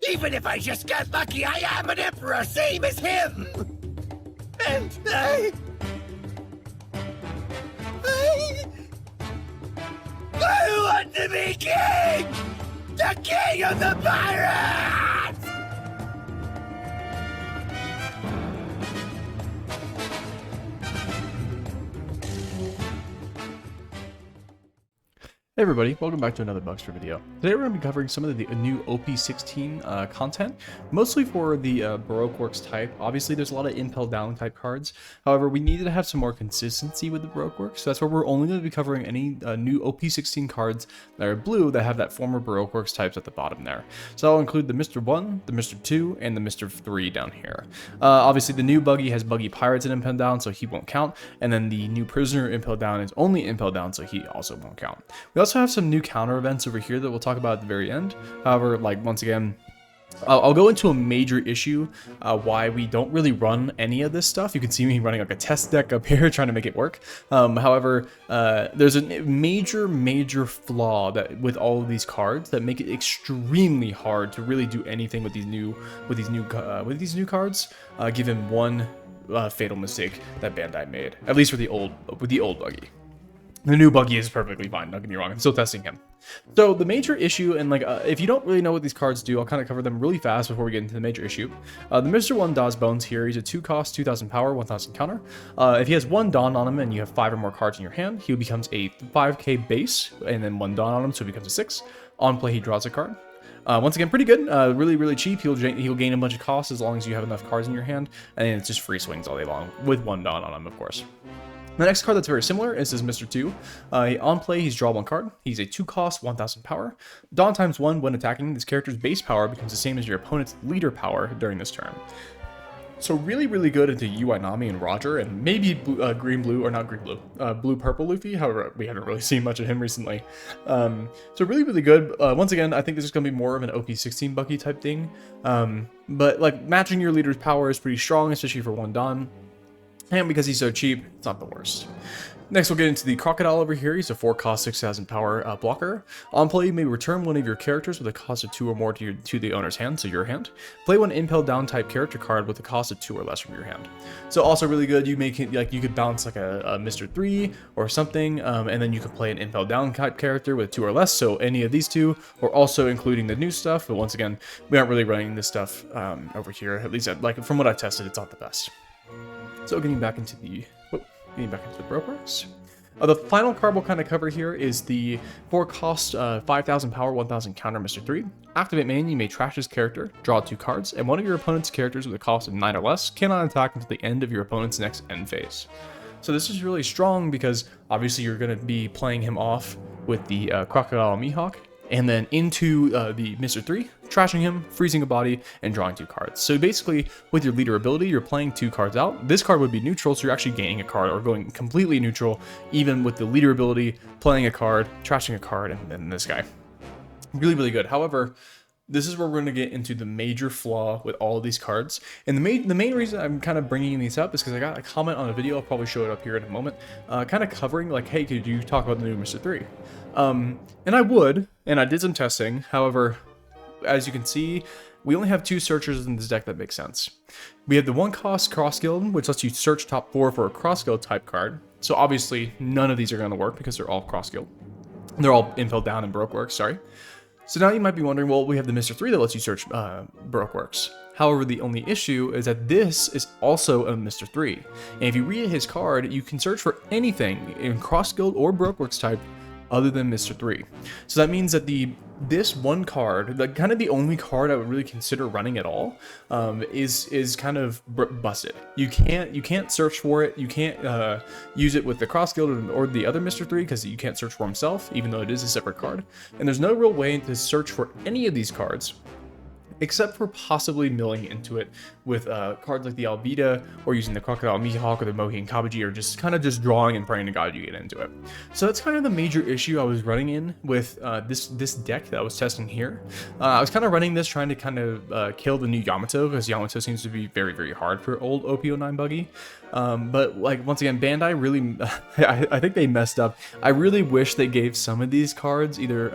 Even if I just got lucky, I am an emperor, same as him! And I want to be king! The king of the pirates! Hey everybody, welcome back to another Bugster video. Today we're going to be covering some of the new OP16 content, mostly for the Baroque Works type. Obviously there's a lot of Impel Down type cards, however we needed to have some more consistency with the Baroque Works, so that's why we're only going to be covering any new OP16 cards that are blue that have that former Baroque Works types at the bottom there. So I'll include the Mr. 1, the Mr. 2, and the Mr. 3 down here. Obviously the new Buggy has Buggy Pirates in Impel Down, so he won't count, and then the new Prisoner Impel Down is only Impel Down, so he also won't count. We also have some new counter events over here that we'll talk about at the very end. However, like once again, I'll go into a major issue why we don't really run any of this stuff. You can see me running like a test deck up here trying to make it work. However, there's a major flaw that with all of these cards that make it extremely hard to really do anything with these new cards, given one fatal mistake that Bandai made, at least with the old Buggy. The new Buggy is perfectly fine, don't get me wrong, I'm still testing him. So the major issue, and if you don't really know what these cards do, I'll kind of cover them really fast before we get into the major issue. The Mr. 1 Dawes Bones here, he's a 2 cost, 2000 power, 1000 counter. If he has 1 Dawn on him and you have 5 or more cards in your hand, he becomes a 5k base, and then 1 Dawn on him, so he becomes a 6. On play, he draws a card. Once again, pretty good, really cheap. He'll gain a bunch of costs as long as you have enough cards in your hand, and it's just free swings all day long, with 1 Dawn on him, of course. The next card that's very similar is this Mr. 2. On play, he's draw 1 card. He's a 2 cost, 1000 power. Dawn times 1 when attacking. This character's base power becomes the same as your opponent's leader power during this turn. So really good into UI Nami and Roger, and maybe blue purple Luffy. However, we haven't really seen much of him recently. So really good. Once again, I think this is going to be more of an OP16 Buggy type thing. But like matching your leader's power is pretty strong, especially for 1 Dawn. And because he's so cheap, it's not the worst. Next, we'll get into the Crocodile over here. He's a 4 cost, 6000 power blocker. On play, you may return one of your characters with a cost of 2 or more to the owner's hand, so your hand. Play one Impel Down type character card with a cost of 2 or less from your hand. So also really good. You make it like you could bounce like a Mr. 3 or something, and then you could play an Impel Down type character with 2 or less. So any of these two, or also including the new stuff. But once again, we aren't really running this stuff over here. At least like from what I've tested, it's not the best. So getting back into the Baroque Works. The final card we'll kind of cover here is the 4 cost, 5000 power, 1000 counter Mr. 3. Activate main, you may trash this character, draw 2 cards, and one of your opponent's characters with a cost of 9 or less cannot attack until the end of your opponent's next end phase. So this is really strong because obviously you're going to be playing him off with the Crocodile Mihawk, and then into the Mr. 3, trashing him, freezing a body, and drawing 2 cards. So basically, with your leader ability, you're playing 2 cards out. This card would be neutral, so you're actually gaining a card, or going completely neutral, even with the leader ability, playing a card, trashing a card, and then this guy. Really good. However, this is where we're going to get into the major flaw with all of these cards. And the main reason I'm kind of bringing these up is because I got a comment on a video, I'll probably show it up here in a moment, kind of covering like, hey, could you talk about the new Mr. 3? And I would, and I did some testing. However, as you can see, we only have 2 searchers in this deck that make sense. We have the 1 cost Cross Guild, which lets you search top 4 for a Cross Guild type card. So obviously, none of these are going to work because they're all Cross Guild. They're all Impel Down and Baroque Works, sorry. So now you might be wondering, well, we have the Mr. 3 that lets you search Baroque Works. However, the only issue is that this is also a Mr. 3. And if you read his card, you can search for anything in Cross Guild or Baroque Works type other than Mr. 3. So that means that this one card, kind of the only card I would really consider running at all, is kind of busted. You can't search for it. You can't use it with the Cross Guild or the other Mr. 3 because you can't search for himself, even though it is a separate card. And there's no real way to search for any of these cards except for possibly milling into it with cards like the Albedo, or using the Crocodile Mihawk or the Mohican Kabuji, or just kind of drawing and praying to God you get into it. So that's kind of the major issue I was running in with this deck that I was testing here. I was kind of running this trying to kind of kill the new Yamato, because Yamato seems to be very, very hard for old OP09 Buggy. But like, once again, Bandai really, I think they messed up. I really wish they gave some of these cards either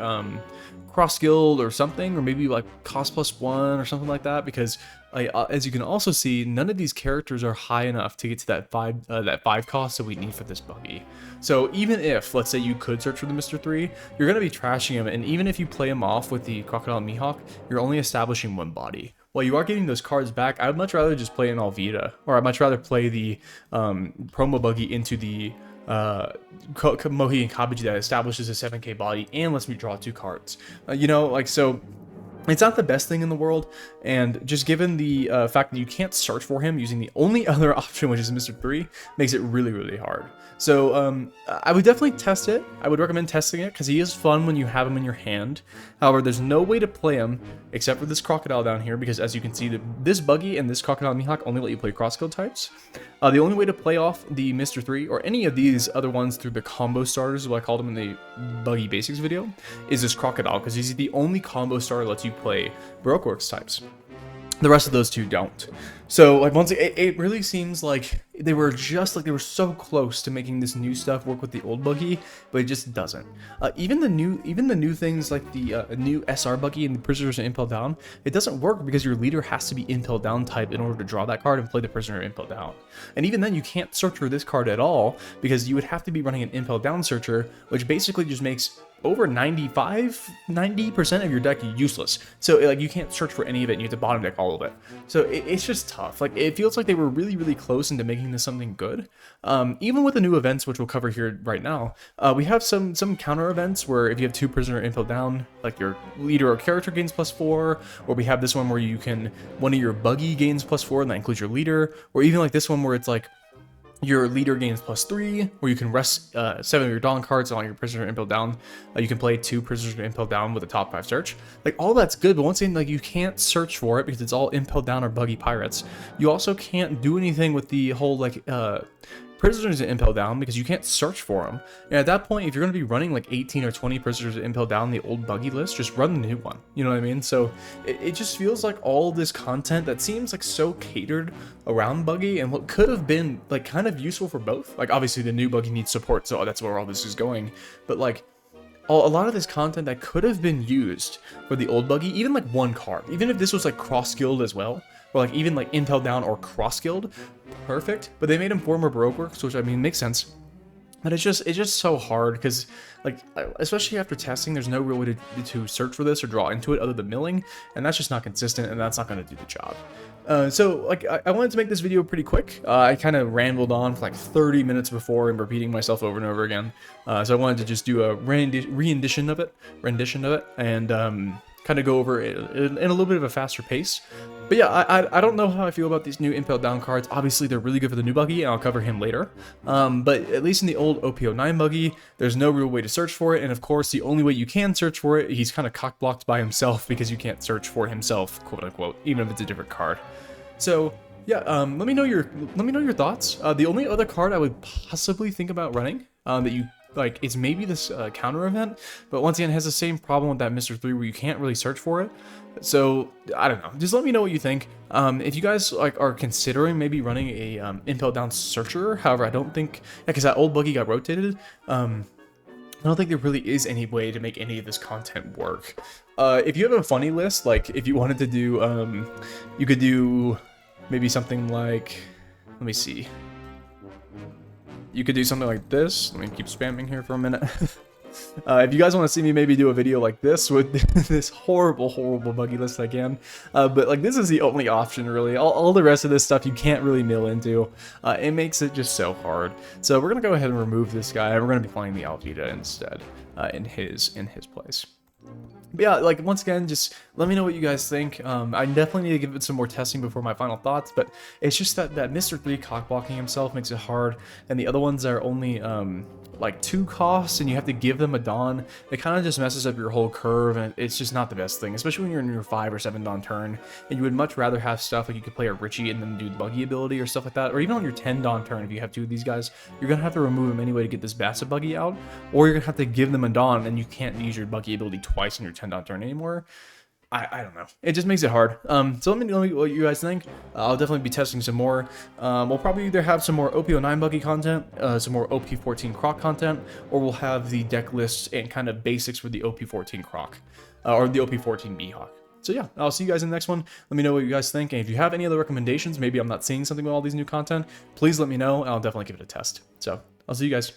cross guild or something, or maybe like cost +1 or something like that, because as you can also see, none of these characters are high enough to get to that five cost that we need for this buggy. So even if, let's say, you could search for the Mr. 3, you're going to be trashing him, and even if you play him off with the Crocodile Mihawk, you're only establishing one body. While you are getting those cards back, I would much rather just play an Alvita, or I'd much rather play the promo buggy into the Mohi and Kabuji that establishes a 7k body and lets me draw 2 cards. You know, like, so it's not the best thing in the world, and just given the fact that you can't search for him using the only other option, which is Mr. 3, makes it really, really hard. So I would definitely test it. I would recommend testing it because he is fun when you have him in your hand. However, there's no way to play him except for this crocodile down here, because as you can see, this buggy and this crocodile Mihawk only let you play cross skill types. The only way to play off the Mr. 3 or any of these other ones through the combo starters, what I called them in the buggy basics video, is this crocodile, because he's the only combo starter that lets you play Baroque Works types. The rest of those two don't. So like, once it really seems like they were so close to making this new stuff work with the old buggy, but it just doesn't. Even the new things like the new SR buggy and the prisoners and impel down, it doesn't work because your leader has to be impel down type in order to draw that card and play the prisoner impel down. And even then, you can't search for this card at all, because you would have to be running an impel down searcher, which basically just makes over 90% of your deck useless. So like, you can't search for any of it, and you have to bottom deck all of it. So it's just tough. Like, it feels like they were really, really close into making this something good. Even with the new events, which we'll cover here right now, we have some counter events where if you have 2 prisoner impel down, like your leader or character gains +4, or we have this one where you can, one of your buggy gains +4, and that includes your leader, or even like this one where it's like your leader gains +3, where you can rest 7 of your Dawn cards on your prisoner impel down. You can play 2 prisoners impel down with a top 5 search. Like, all that's good, but once again, like, you can't search for it because it's all impel down or buggy pirates. You also can't do anything with the whole like prisoners to impel down because you can't search for them. And at that point, if you're going to be running like 18 or 20 prisoners to impel down the old buggy list, just run the new one. You know what I mean? So it just feels like all this content that seems like so catered around buggy and what could have been like kind of useful for both. Like, obviously the new buggy needs support, so that's where all this is going. But like, a lot of this content that could have been used for the old buggy, even like one card, even if this was like cross guild as well, or like even like impel down or cross guild, perfect. But they made him former Baroque Works, which I mean makes sense. But it's just so hard because, like, especially after testing, there's no real way to search for this or draw into it other than milling, and that's just not consistent, and that's not going to do the job. So like, I wanted to make this video pretty quick. I kind of rambled on for like 30 minutes before and repeating myself over and over again. So I wanted to just do a rendition of it, and kind of go over it in a little bit of a faster pace. But yeah, I don't know how I feel about these new impel down cards. Obviously, they're really good for the new buggy, and I'll cover him later. But at least in the old OP09 buggy, there's no real way to search for it. And of course, the only way you can search for it, he's kind of cock-blocked by himself because you can't search for himself, quote unquote, even if it's a different card. So yeah, let me know your thoughts. The only other card I would possibly think about running that you like is maybe this counter event, but once again it has the same problem with that Mr. 3 where you can't really search for it. So I don't know, just let me know what you think. If you guys like are considering maybe running a impel down searcher, however I don't think, because that old buggy got rotated, I don't think there really is any way to make any of this content work. If you have a funny list, like if you wanted to do you could do maybe something like, let me see, you could do something like this. Let me keep spamming here for a minute. If you guys want to see me maybe do a video like this with this horrible buggy list again, but like this is the only option really. All the rest of this stuff you can't really mill into. It makes it just so hard. So we're gonna go ahead and remove this guy. We're gonna be playing the Alvita instead in his place. But yeah, like once again, just let me know what you guys think. I definitely need to give it some more testing before my final thoughts, but it's just that Mr. 3 cockblocking himself makes it hard, and the other ones are only like 2 costs, and you have to give them a Dawn. It kind of just messes up your whole curve, and it's just not the best thing, especially when you're in your 5 or 7 Dawn turn, and you would much rather have stuff like you could play a Richie and then do the buggy ability or stuff like that, or even on your 10 Dawn turn, if you have 2 of these guys, you're gonna have to remove them anyway to get this Bassa buggy out, or you're gonna have to give them a Dawn, and you can't use your buggy ability twice in your 10 Dawn turn anymore. I don't know. It just makes it hard. So let me know what you guys think. I'll definitely be testing some more. We'll probably either have some more OP09 Buggy content, some more OP14 Croc content, or we'll have the deck lists and kind of basics for the OP14 Croc. or the OP14 Mihawk. So yeah, I'll see you guys in the next one. Let me know what you guys think, and if you have any other recommendations, maybe I'm not seeing something with all these new content, please let me know, and I'll definitely give it a test. So I'll see you guys.